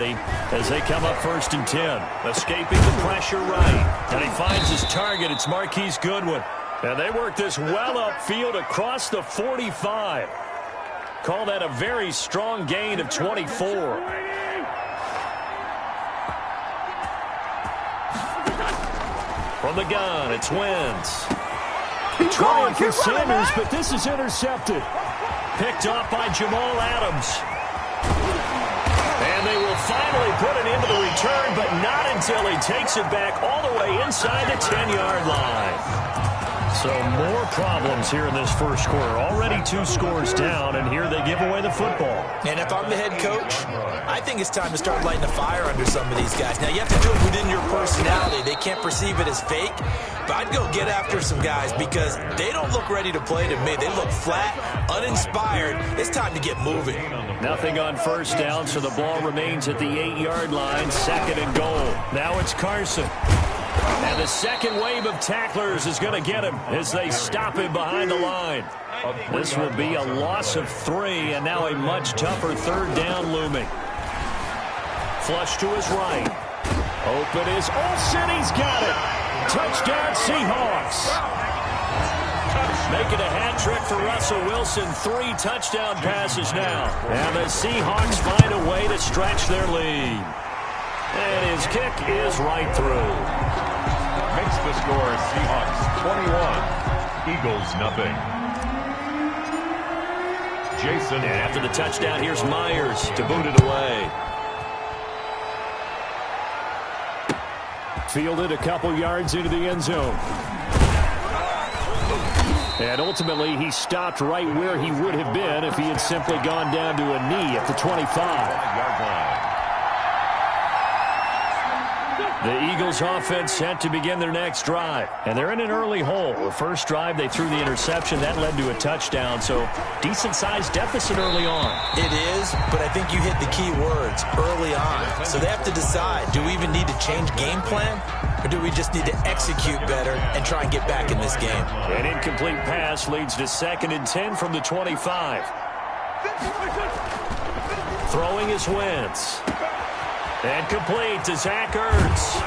as they come up 1st and 10. Escaping the pressure right. And he finds his target. It's Marquise Goodwin. And they work this well upfield across the 45. Call that a very strong gain of 24. From the gun, it's Wentz. Trying for Sanders, but this is intercepted. Picked off by Jamal Adams. And they will finally put it into the return, but not until he takes it back all the way inside the 10-yard line. So more problems here in this first quarter. Already 2 scores down, and here they give away the football. And if I'm the head coach, I think it's time to start lighting a fire under some of these guys. Now, you have to do it within your personality. They can't perceive it as fake, but I'd go get after some guys because they don't look ready to play to me. They look flat, uninspired. It's time to get moving. Nothing on 1st down, so the ball remains at the 8-yard line, 2nd and goal. Now it's Carson. And the second wave of tacklers is going to get him as they stop him behind the line. This will be a loss of 3, and now a much tougher 3rd down looming. Flush to his right. Open is Olsen. He's got it. Touchdown Seahawks. Making a hat trick for Russell Wilson. 3 touchdown passes now. And the Seahawks find a way to stretch their lead. And his kick is right through. Makes the score Seahawks 21, Eagles nothing. Jason. And after the touchdown, here's Myers to boot it away. Fielded a couple yards into the end zone. And ultimately, he stopped right where he would have been if he had simply gone down to a knee at the 25. The Eagles offense set to begin their next drive. And they're in an early hole. The first drive, they threw the interception. That led to a touchdown. So decent-sized deficit early on. It is, but I think you hit the key words, early on. So they have to decide, do we even need to change game plan? Or do we just need to execute better and try and get back in this game? An incomplete pass leads to 2nd and 10 from the 25. Throwing is Wentz. And complete to Zach Ertz.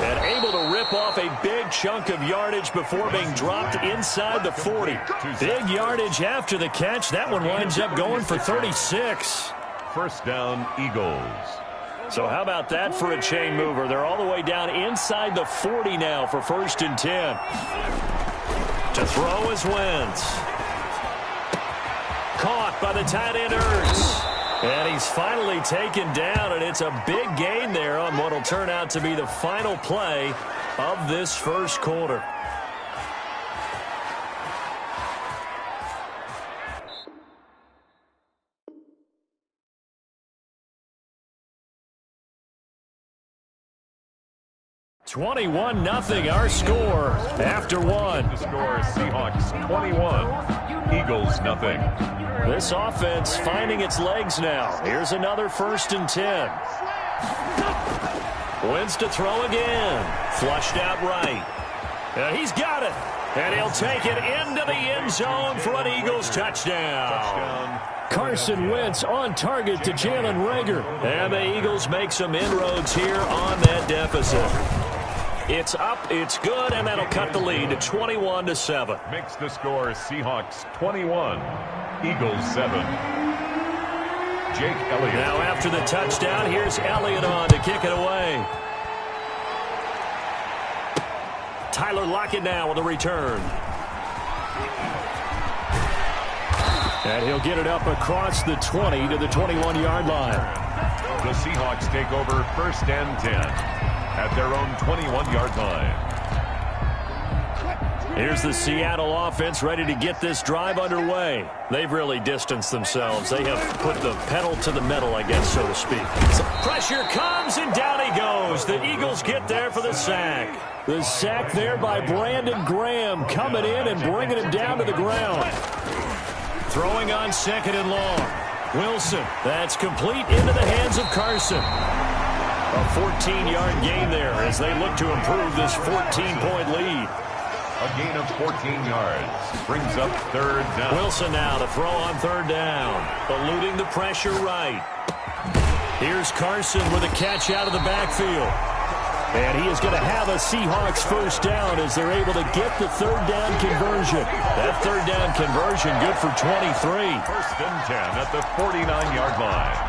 And able to rip off a big chunk of yardage before being dropped inside the 40. Big yardage after the catch. That one winds up going for 36. 1st down, Eagles. So how about that for a chain mover? They're all the way down inside the 40 now for 1st and 10. To throw is Wentz. Caught by the tight end Ertz. And he's finally taken down, and it's a big gain there on what will turn out to be the final play of this first quarter. (21-0) our score after one. The score is Seahawks 21, Eagles nothing. This offense finding its legs now. Here's another 1st and 10. Wentz to throw again. Flushed out right. He's got it. And he'll take it into the end zone for an Eagles touchdown. Carson Wentz on target to Jalen Reagor. And the Eagles make some inroads here on that deficit. It's up, it's good, and that'll cut the lead to 21-7. Makes the score Seahawks 21, Eagles 7. Jake Elliott. Now after the touchdown, here's Elliott on to kick it away. Tyler Lockett now with a return. And he'll get it up across the 20 to the 21-yard line. The Seahawks take over 1st and 10. At their own 21-yard line. Here's the Seattle offense ready to get this drive underway. They've really distanced themselves. They have put the pedal to the metal, I guess, so to speak. So pressure comes, and down he goes. The Eagles get there for the sack. The sack there by Brandon Graham coming in and bringing him down to the ground. Throwing on 2nd and long. Wilson, that's complete into the hands of Carson. A 14-yard gain there as they look to improve this 14-point lead. A gain of 14 yards brings up 3rd down. Wilson now to throw on 3rd down. Eluding the pressure right. Here's Carson with a catch out of the backfield. And he is going to have a Seahawks first down as they're able to get the third down conversion. That third down conversion good for 23. First and 10 at the 49-yard line.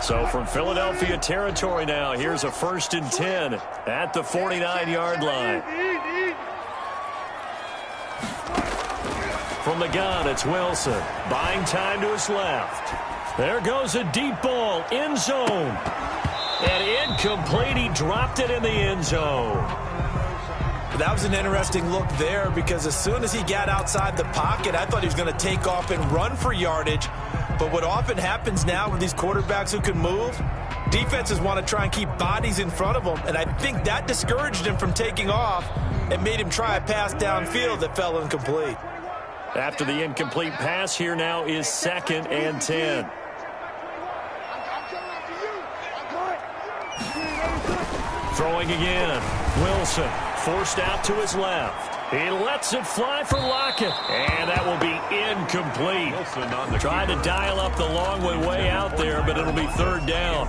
So from Philadelphia territory now, here's a first and 10 at the 49-yard line. From the gun, it's Wilson. Buying time to his left. There goes a deep ball, end zone. And incomplete, he dropped it in the end zone. That was an interesting look there because as soon as he got outside the pocket, I thought he was going to take off and run for yardage. But what often happens now with these quarterbacks who can move, defenses want to try and keep bodies in front of them. And I think that discouraged him from taking off and made him try a pass downfield that fell incomplete. After the incomplete pass, here now is 2nd and 10. Throwing again. Wilson forced out to his left. He lets it fly for Lockett. And that will be incomplete. Trying to dial up the long way out there, but it'll be third down.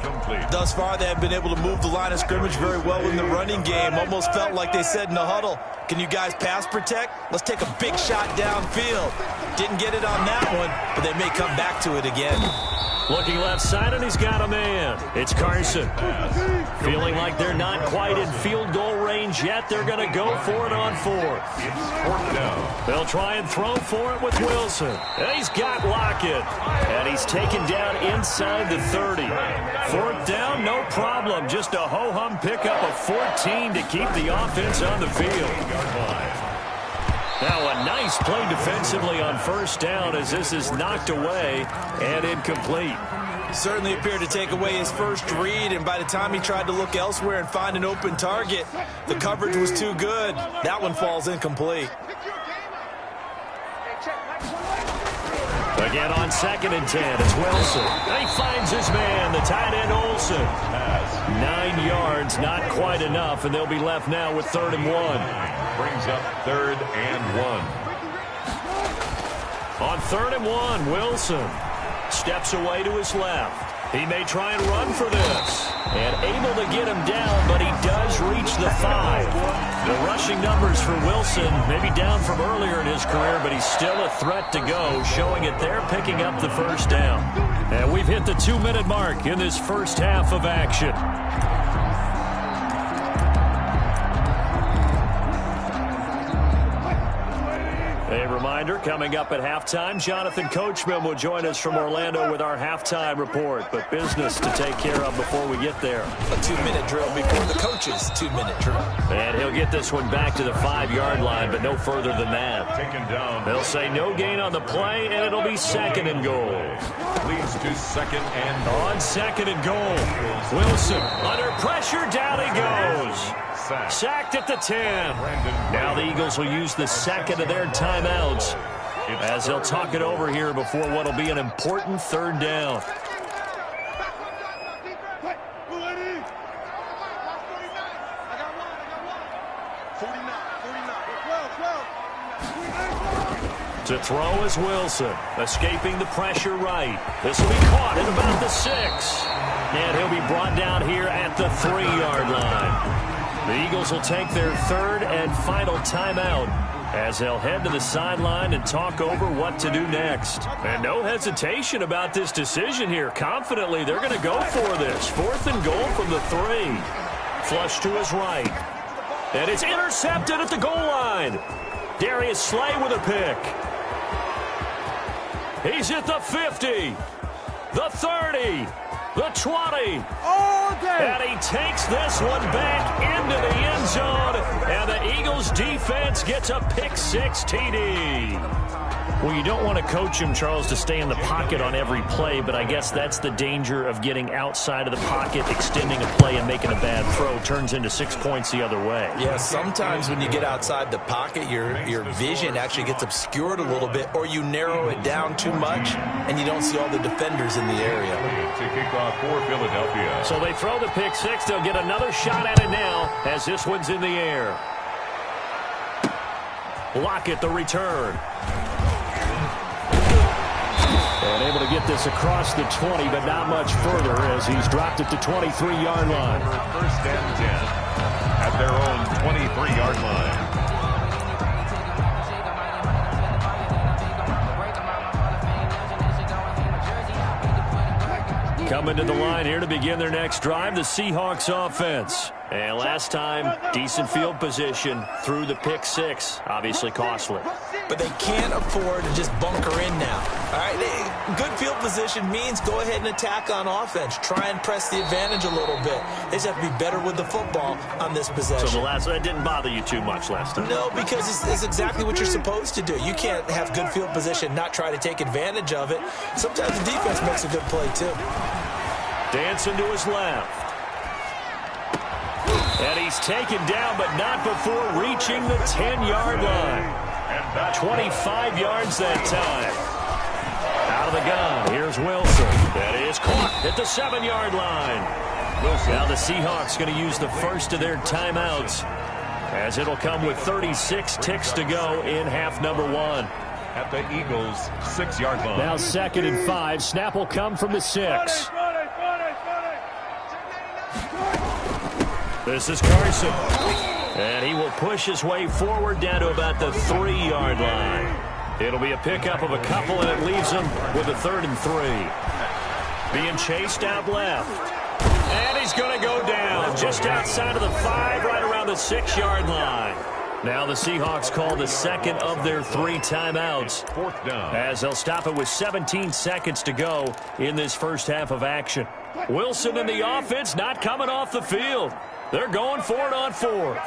Thus far, they have been able to move the line of scrimmage very well in the running game. Almost felt like they said in the huddle, can you guys pass protect? Let's take a big shot downfield. Didn't get it on that one, but they may come back to it again. Looking left side, and he's got a man. It's Carson. Feeling like they're not quite in field goal range yet. They're going to go for it on 4th. It's 4th down. They'll try and throw for it with Wilson. And he's got Lockett. And he's taken down inside the 30. 4th down, no problem. Just a ho-hum pickup of 14 to keep the offense on the field. Now a nice play defensively on first down as this is knocked away and incomplete. Certainly appeared to take away his first read, and by the time he tried to look elsewhere and find an open target, the coverage was too good. That one falls incomplete. Again on 2nd and 10, it's Wilson. And he finds his man, the tight end Olsen. 9 yards, not quite enough, and they'll be left now with 3rd and 1. Brings up 3rd and 1. On 3rd and 1, Wilson steps away to his left. He may try and run for this. And able to get him down, but he does reach the 5. The rushing numbers for Wilson may be down from earlier in his career, but he's still a threat to go, showing it there, picking up the first down. And we've hit the 2-minute mark in this first half of action. A reminder, coming up at halftime, Jonathan Coachman will join us from Orlando with our halftime report. But business to take care of before we get there. A 2-minute drill before the coach's 2-minute drill. And he'll get this one back to the 5-yard line, but no further than that. Taken down. They'll say no gain on the play, and it'll be 2nd and goal. Leads to 2nd and goal. On 2nd and goal, Wilson under pressure, down he goes. Sacked at the 10. Now the Eagles will use the 2nd of their timeouts as they'll talk it over here before what will be an important 3rd down. To throw is Wilson, escaping the pressure right. This will be caught at about the 6. And he'll be brought down here at the 3-yard line. The Eagles will take their 3rd and final timeout as they'll head to the sideline and talk over what to do next. And no hesitation about this decision here. Confidently, they're going to go for this. 4th and goal from the 3. Flush to his right. And it's intercepted at the goal line. Darius Slay with a pick. He's at the 50, the 30, the 20. And he takes this one back into the end zone. And the Eagles defense gets a pick-6 TD. Well, you don't want to coach him, Charles, to stay in the pocket on every play, but I guess that's the danger of getting outside of the pocket, extending a play, and making a bad throw. Turns into 6 points the other way. Yeah, sometimes when you get outside the pocket, your vision actually gets obscured a little bit, or you narrow it down too much, and you don't see all the defenders in the area. To kick off for Philadelphia. So they throw the pick-6. They'll get another shot at it now as this one's in the air. Lockett the return. And able to get this across the 20, but not much further as he's dropped it to 23-yard line. First and 10 at their own 23-yard line. Coming to the line here to begin their next drive, the Seahawks offense. And last time, decent field position through the pick six. Obviously costly. But they can't afford to just bunker in now. All right, good field position means go ahead and attack on offense. Try and press the advantage a little bit. They just have to be better with the football on this possession. So that didn't bother you too much last time? No, because it's exactly what you're supposed to do. You can't have good field position, not try to take advantage of it. Sometimes the defense makes a good play, too. Dancing to his left. And he's taken down, but not before reaching the 10-yard line. 25 yards that time. Out of the gun, here's Wilson. That is caught at the 7-yard line. Now the Seahawks going to use the first of their timeouts, as it'll come with 36 ticks to go in half number one. At the Eagles' 6-yard line. Now 2nd and 5. Snap will come from the 6. This is Carson. And he will push his way forward down to about the 3-yard line. It'll be a pickup of a couple, and it leaves him with a 3rd and 3. Being chased out left. And he's going to go down just outside of the 5, right around the 6-yard line. Now the Seahawks call the second of their 3 timeouts, 4th down, as they'll stop it with 17 seconds to go in this first half of action. Wilson and the offense not coming off the field. They're going for it on 4th.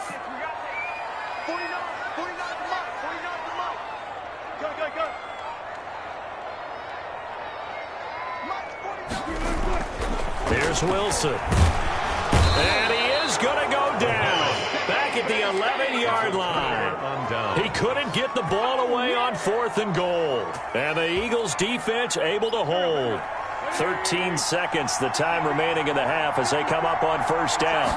Here's Wilson. And he is going to go down. Back at the 11-yard line. He couldn't get the ball away on 4th and goal. And the Eagles defense able to hold. 13 seconds, the time remaining in the half as they come up on 1st down.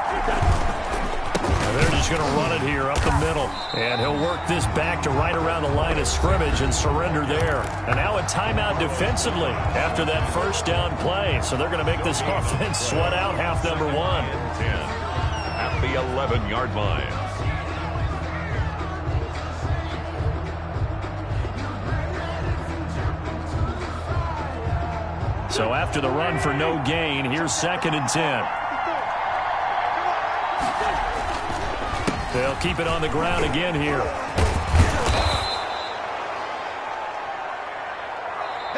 And they're just going to run it here up the middle. And he'll work this back to right around the line of scrimmage and surrender there. And now a timeout defensively after that 1st down play. So they're going to make this offense sweat out half number 1. 10 at the 11-yard line. So after the run for no gain, here's 2nd and 10. They'll keep it on the ground again here.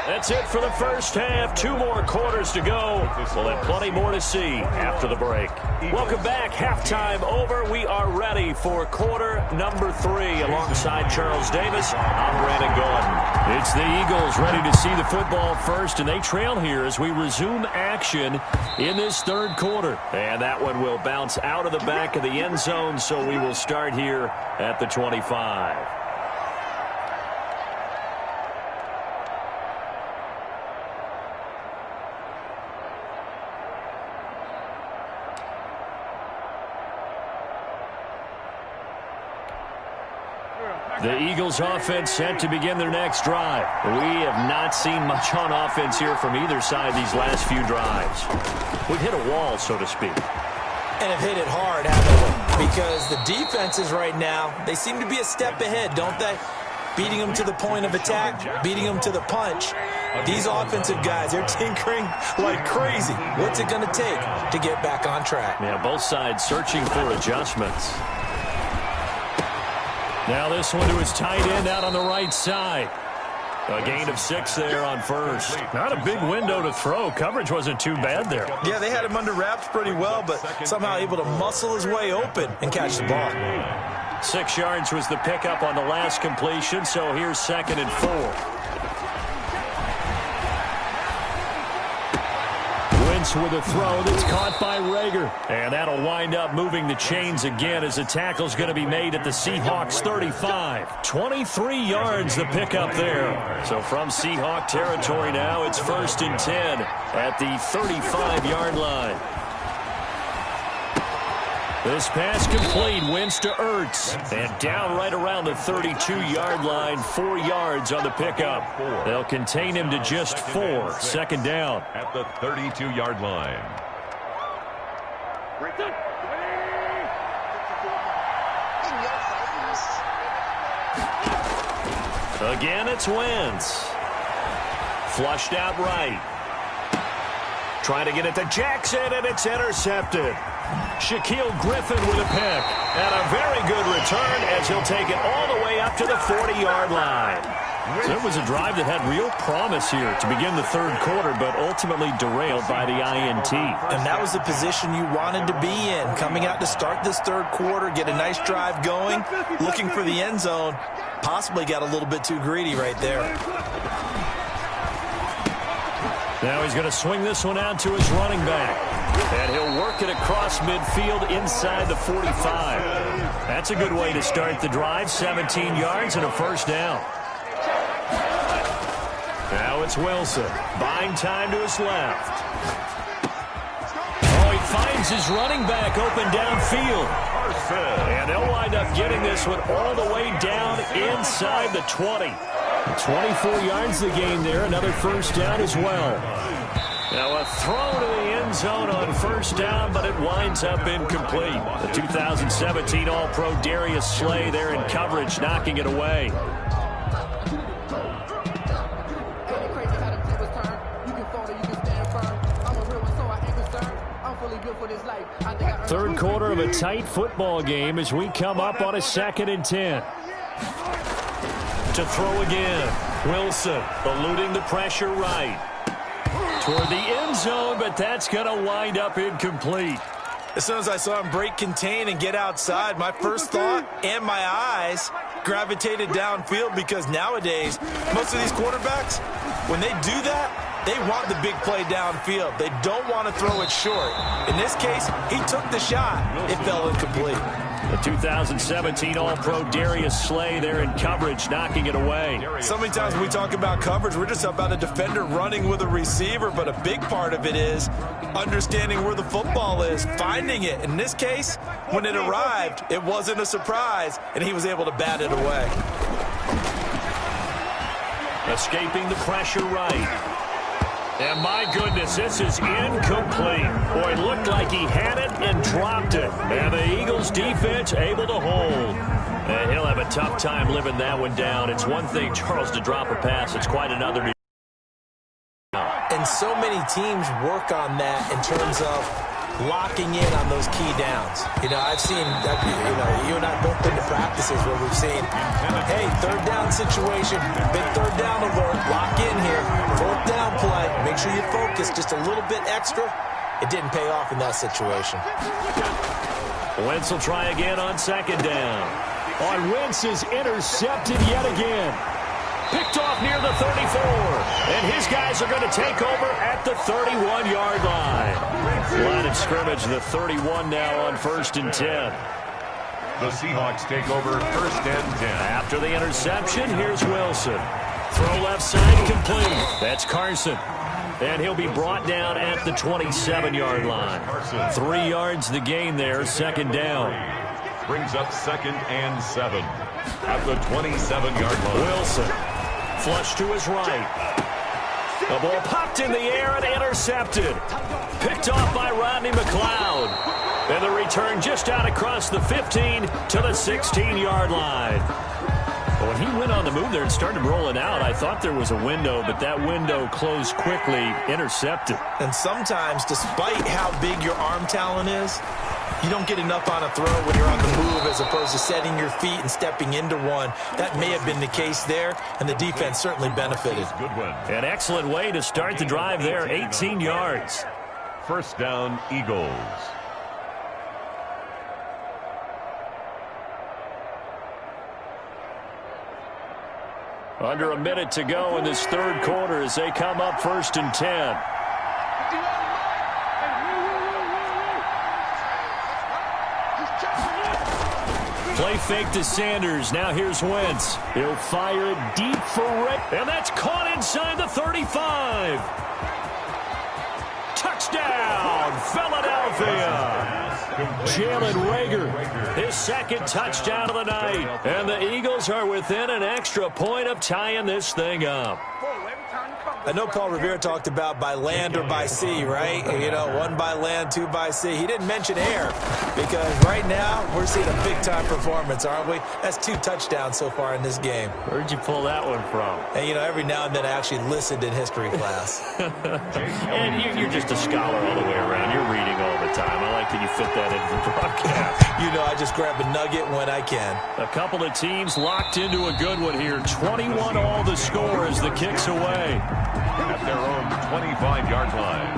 That's it for the first half. 2 more quarters to go. We'll have plenty more to see after the break. Welcome back. Halftime over. We are ready for quarter number 3. Alongside Charles Davis, I'm Brandon Gordon. It's the Eagles ready to see the football first, and they trail here as we resume action in this 3rd quarter. And that one will bounce out of the back of the end zone, so we will start here at the 25. The Eagles offense set to begin their next drive. We have not seen much on offense here from either side these last few drives. We've hit a wall, so to speak. And have hit it hard, haven't we? Because the defenses right now, they seem to be a step ahead, don't they? Beating them to the point of attack, beating them to the punch. These offensive guys, they're tinkering like crazy. What's it going to take to get back on track? Yeah, both sides searching for adjustments. Now this one to his tight end out on the right side. A gain of 6 there on 1st. Not a big window to throw. Coverage wasn't too bad there. Yeah, they had him under wraps pretty well, but somehow able to muscle his way open and catch the ball. 6 yards was the pickup on the last completion, so here's 2nd and 4. With a throw that's caught by Rager. And that'll wind up moving the chains again as the tackle's going to be made at the Seahawks 35. 23 yards the pickup there. So from Seahawk territory now, it's 1st and 10 at the 35-yard line. This pass complete, wins to Ertz. And down right around the 32-yard line, 4 yards on the pickup. They'll contain him to just 4. Second down. At the 32-yard line. Again, it's Wentz. Flushed out right. Trying to get it to Jackson, and it's intercepted. Shaquille Griffin with a pick. And a very good return as he'll take it all the way up to the 40-yard line. So it was a drive that had real promise here to begin the third quarter, but ultimately derailed by the INT. And that was the position you wanted to be in. Coming out to start this third quarter, get a nice drive going, looking for the end zone. Possibly got a little bit too greedy right there. Now he's going to swing this one out to his running back. And he'll work it across midfield inside the 45. That's a good way to start the drive. 17 yards and a first down. Now it's Wilson. Buying time to his left. Oh, he finds his running back open downfield. And they'll wind up getting this one all the way down inside the 20. 24 yards the gain there. Another first down as well. Now a throw to the end zone on first down, but it winds up incomplete. The 2017 All-Pro Darius Slay there in coverage, knocking it away. Third quarter of a tight football game as we come up on a 2nd and 10. To throw again. Wilson eluding the pressure right. Toward the end zone, but that's going to wind up incomplete. As soon as I saw him break contain and get outside, my first thought and my eyes gravitated downfield, because nowadays, most of these quarterbacks, when they do that, they want the big play downfield. They don't want to throw it short. In this case, he took the shot. It fell incomplete. The 2017 All-Pro Darius Slay there in coverage, knocking it away. So many times when we talk about coverage, we're just about a defender running with a receiver, but a big part of it is understanding where the football is, finding it. In this case, when it arrived, it wasn't a surprise, and he was able to bat it away. Escaping the pressure right. And my goodness, this is incomplete. Boy, it looked like he had it and dropped it. And the Eagles defense able to hold. And he'll have a tough time living that one down. It's one thing, Charles, to drop a pass. It's quite another to... And so many teams work on that in terms of locking in on those key downs. You know, I've seen, you and I both been to practices where we've seen, hey, third down situation, big third down alert, lock in here, fourth down play, make sure you focus just a little bit extra. It didn't pay off in that situation. Wentz will try again on second down. Wentz is intercepted yet again. Picked off near the 34. And his guys are going to take over at the 31-yard line. Line of scrimmage, the 31 now on 1st and 10. The Seahawks take over 1st and 10. After the interception, here's Wilson. Throw left side complete. That's Carson. And he'll be brought down at the 27-yard line. 3 yards the gain there, second down. Brings up 2nd and 7 at the 27-yard line. Wilson. Flush to his right. The ball popped in the air and intercepted. Picked off by Rodney McLeod. And the return just out across the 15 to the 16-yard line. When he went on the move there and started rolling out, I thought there was a window, but that window closed quickly, intercepted. And sometimes, despite how big your arm talent is, you don't get enough on a throw when you're on the move as opposed to setting your feet and stepping into one. That may have been the case there, and the defense certainly benefited. Good one. An excellent way to start the drive there, 18 yards. First down, Eagles. Under a minute to go in this third quarter as they come up 1st and 10. Play fake to Sanders. Now here's Wentz. He'll fire it deep for Rick. And that's caught inside the 35. Touchdown, Philadelphia. Jalen Reagor, his second touchdown of the night. And the Eagles are within an extra point of tying this thing up. I know Paul Revere talked about by land or by sea, right? You know, 1 by land, 2 by sea. He didn't mention air because right now we're seeing a big-time performance, aren't we? That's 2 touchdowns so far in this game. Where'd you pull that one from? And, you know, every now and then I actually listened in history class. And you're just a scholar all the way around. You're reading all the time. I like that you fit that into the broadcast. You know, I just grab a nugget when I can. A couple of teams locked into a good one here. 21 all the score as the kick's away. At their own 25-yard line.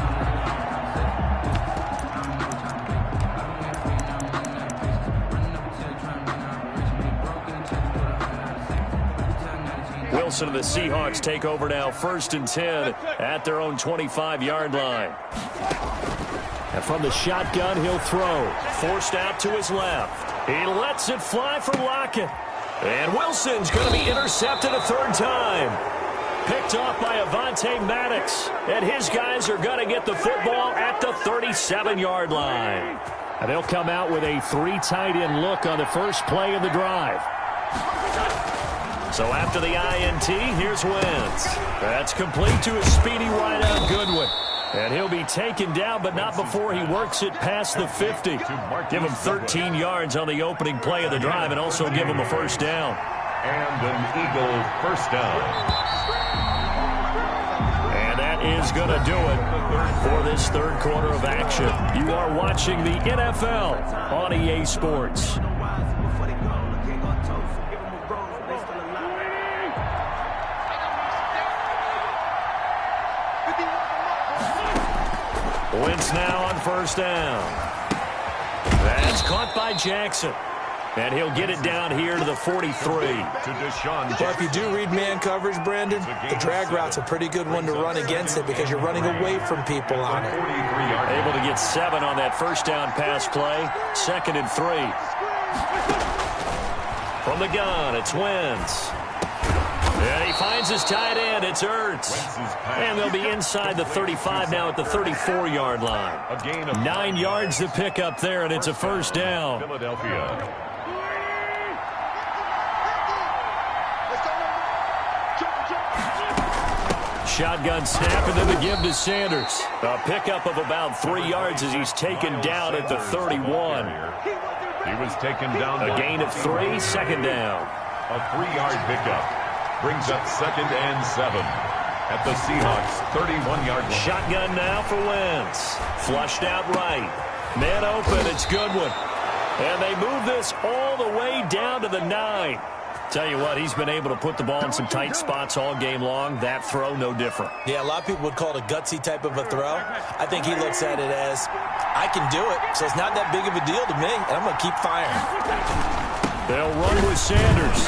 Wilson and the Seahawks take over now, 1st and 10 at their own 25-yard line. And from the shotgun, he'll throw. Forced out to his left. He lets it fly for Lockett. And Wilson's going to be intercepted a 3rd time. Picked off by Avonte Maddox. And his guys are going to get the football at the 37-yard line. And they'll come out with a 3 tight end look on the first play of the drive. So after the INT, here's Wentz. That's complete to a speedy wideout Goodwin. And he'll be taken down, but not before he works it past the 50. Give him 13 yards on the opening play of the drive and also give him a 1st down. And an Eagle 1st down. And that is going to do it for this 3rd quarter of action. You are watching the NFL on EA Sports. Wentz now on 1st down. That's caught by Jackson. And he'll get it down here to the 43. Well, if you do read man coverage, Brandon, the drag route's a pretty good one to run against it because you're running away from people on it. Able to get 7 on that 1st down pass play. 2nd and 3. From the gun, it's Wentz. And he finds his tight end. It's Ertz. And they'll be inside the 35 now at the 34-yard line. 9 yards to pick up there, and it's a 1st down. Philadelphia. Shotgun snap, and then the give to Sanders. A pickup of about 3 yards as he's taken down at the 31. He was taken down. A gain of 3, 2nd down. A 3-yard pickup. Brings up 2nd and 7 at the Seahawks 31-yard line. Shotgun now for Wentz. Flushed out right. Man open, it's Goodwin. And they move this all the way down to the 9. Tell you what, he's been able to put the ball in some tight spots all game long. That throw, no different. Yeah, a lot of people would call it a gutsy type of a throw. I think he looks at it as, I can do it, so it's not that big of a deal to me, and I'm going to keep firing. They'll run with Sanders.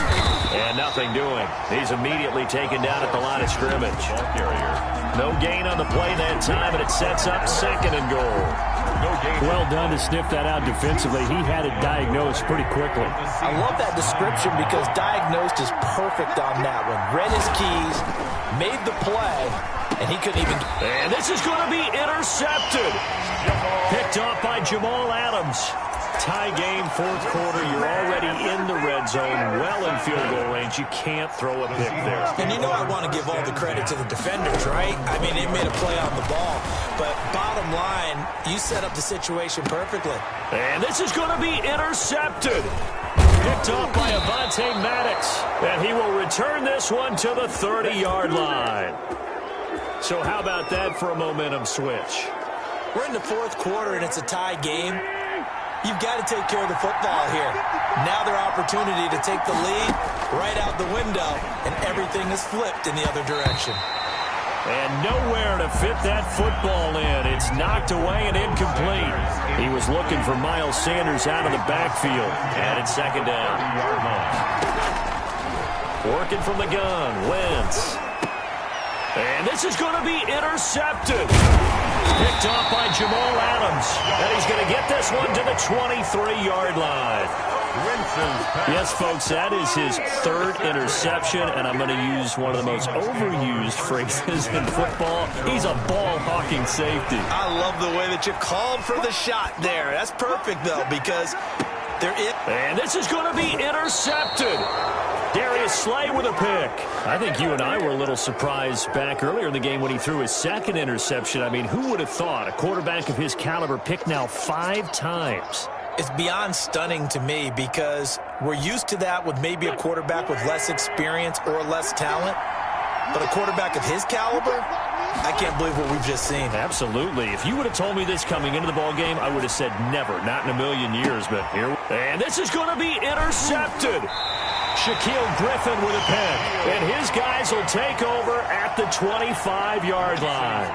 And nothing doing. He's immediately taken down at the line of scrimmage. No gain on the play that time, and it sets up 2nd and goal. Well done to sniff that out defensively. He had it diagnosed pretty quickly. I love that description because diagnosed is perfect on that one. Read his keys, made the play, and he couldn't even... And this is going to be intercepted. Picked off by Jamal Adams. Tie game, 4th quarter. You're already in the red zone, well in field goal range. You can't throw a pick there. And you know I want to give all the credit to the defenders, right? I mean, they made a play on the ball. But bottom line, you set up the situation perfectly. And this is going to be intercepted. Picked off by Avonte Maddox. And he will return this one to the 30-yard line. So how about that for a momentum switch? We're in the 4th quarter, and it's a tie game. You've got to take care of the football here. Now their opportunity to take the lead right out the window, and everything is flipped in the other direction. And nowhere to fit that football in. It's knocked away and incomplete. He was looking for Miles Sanders out of the backfield. And it's 2nd down. Working from the gun, Wentz. And this is going to be intercepted. Picked off by Jamal Adams. And he's going to get this one to the 23-yard line. Yes, folks, that is his third interception, and I'm going to use one of the most overused phrases in football. He's a ball-hawking safety. I love the way that you called for the shot there. That's perfect, though, because they're in. And this is going to be intercepted. Darius Slay with a pick. I think you and I were a little surprised back earlier in the game when he threw his second interception. I mean, who would have thought a quarterback of his caliber picked now 5 times? It's beyond stunning to me because we're used to that with maybe a quarterback with less experience or less talent. But a quarterback of his caliber, I can't believe what we've just seen. Absolutely. If you would have told me this coming into the ball game, I would have said never, not in a million years. But here, and this is going to be intercepted. Shaquille Griffin with a pick, and his guys will take over at the 25-yard line.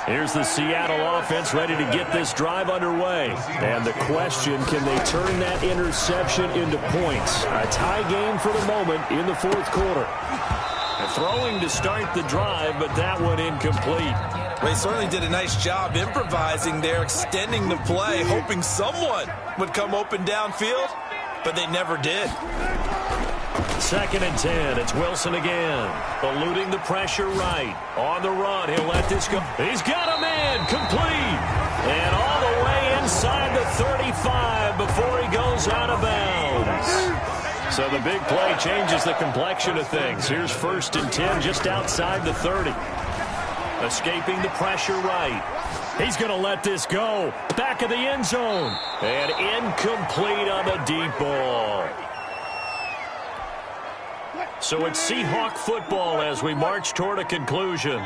Here's the Seattle offense ready to get this drive underway. And the question, can they turn that interception into points? A tie game for the moment in the fourth quarter. Throwing to start the drive, but that one incomplete. They certainly did a nice job improvising there, extending the play, hoping someone would come open downfield, but they never did. 2nd and 10. It's Wilson again. Eluding the pressure right. On the run. He'll let this go. He's got a man. Complete. And all the way inside the 35 before he goes out of bounds. So the big play changes the complexion of things. Here's 1st and 10 just outside the 30. Escaping the pressure right. He's going to let this go. Back of the end zone. And incomplete on the deep ball. So it's Seahawk football as we march toward a conclusion.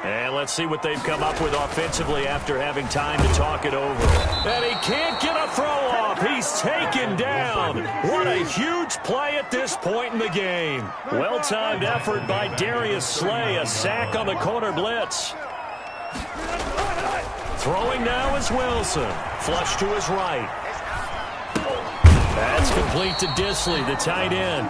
And let's see what they've come up with offensively after having time to talk it over. And he can't get a throw off. He's taken down. What a huge play at this point in the game. Well-timed effort by Darius Slay. A sack on the corner blitz. Throwing now is Wilson. Flush to his right. That's complete to Disley, the tight end.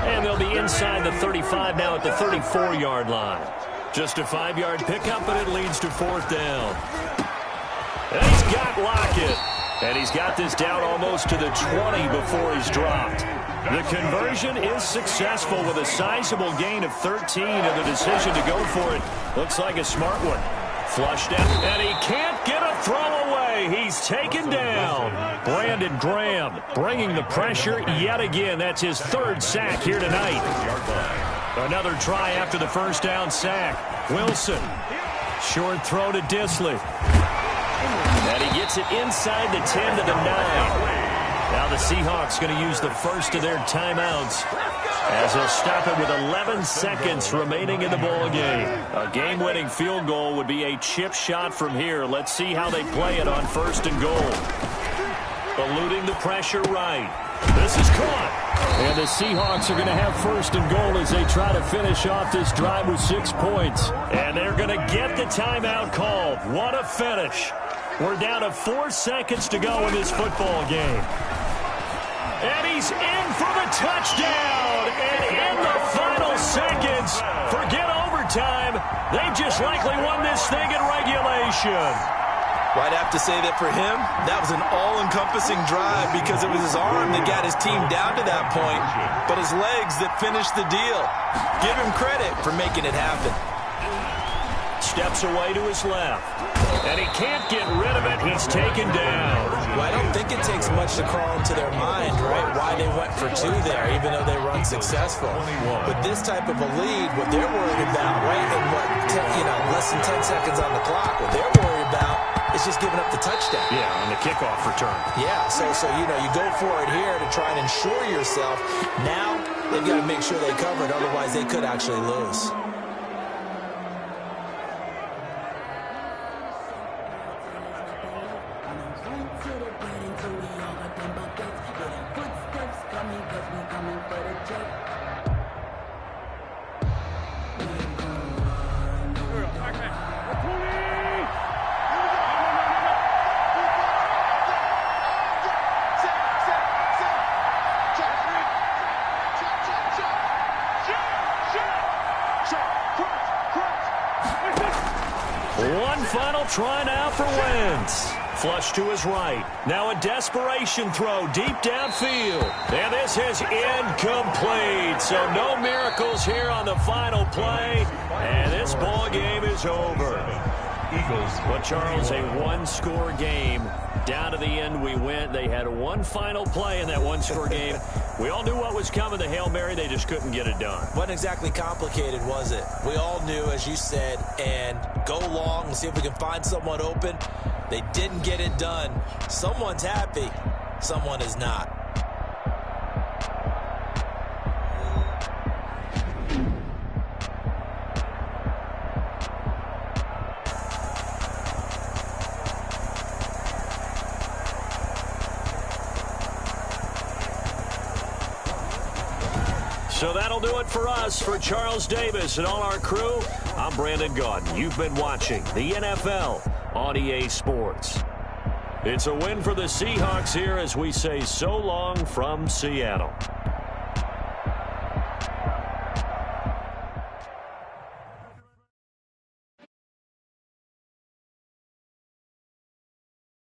And they'll be inside the 35 now at the 34-yard line. Just a 5-yard pickup, but it leads to 4th down. And he's got Lockett. And he's got this down almost to the 20 before he's dropped. The conversion is successful with a sizable gain of 13, and the decision to go for it looks like a smart one. Flushed out, and he can't get a throw away. He's taken down. Brandon Graham bringing the pressure yet again. That's his 3rd sack here tonight. Another try after the 1st down sack. Wilson, short throw to Disley. And he gets it inside the 10 to the 9. Now the Seahawks going to use the first of their timeouts as they'll stop it with 11 seconds remaining in the ball game. A game-winning field goal would be a chip shot from here. Let's see how they play it on 1st and goal. Eluding the pressure right. This is caught. And the Seahawks are going to have 1st and goal as they try to finish off this drive with 6 points. And they're going to get the timeout called. What a finish. We're down to 4 seconds to go in this football game. And he's in for the touchdown. And in the final seconds, forget overtime, they just likely won this thing in regulation. Well, I'd have to say that for him, that was an all-encompassing drive because it was his arm that got his team down to that point, but his legs that finished the deal. Give him credit for making it happen. Steps away to his left. And he can't get rid of it. He's taken down. Well, I don't think it takes much to crawl into their mind, right, why they went for 2 there, even though they were unsuccessful. But this type of a lead, what they're worried about, right, and less than 10 seconds on the clock, what they're worried about is just giving up the touchdown. Yeah, on the kickoff return. Yeah, so you go for it here to try and ensure yourself. Now they've got to make sure they cover it, otherwise they could actually lose. One final try now for Wentz. Flush to his right. Now a desperation throw deep downfield. And this is incomplete. So no miracles here on the final play. And this ball game is over. Eagles. But, Charles, a one-score game. Down to the end we went. They had one final play in that one-score game. We all knew what was coming. The Hail Mary, they just couldn't get it done. Wasn't exactly complicated, was it? We all knew, as you said, and go long and see if we can find someone open. They didn't get it done. Someone's happy. Someone is not. So that'll do it for us. For Charles Davis and all our crew, I'm Brandon Gaudin. You've been watching the NFL on EA Sports. It's a win for the Seahawks here as we say so long from Seattle.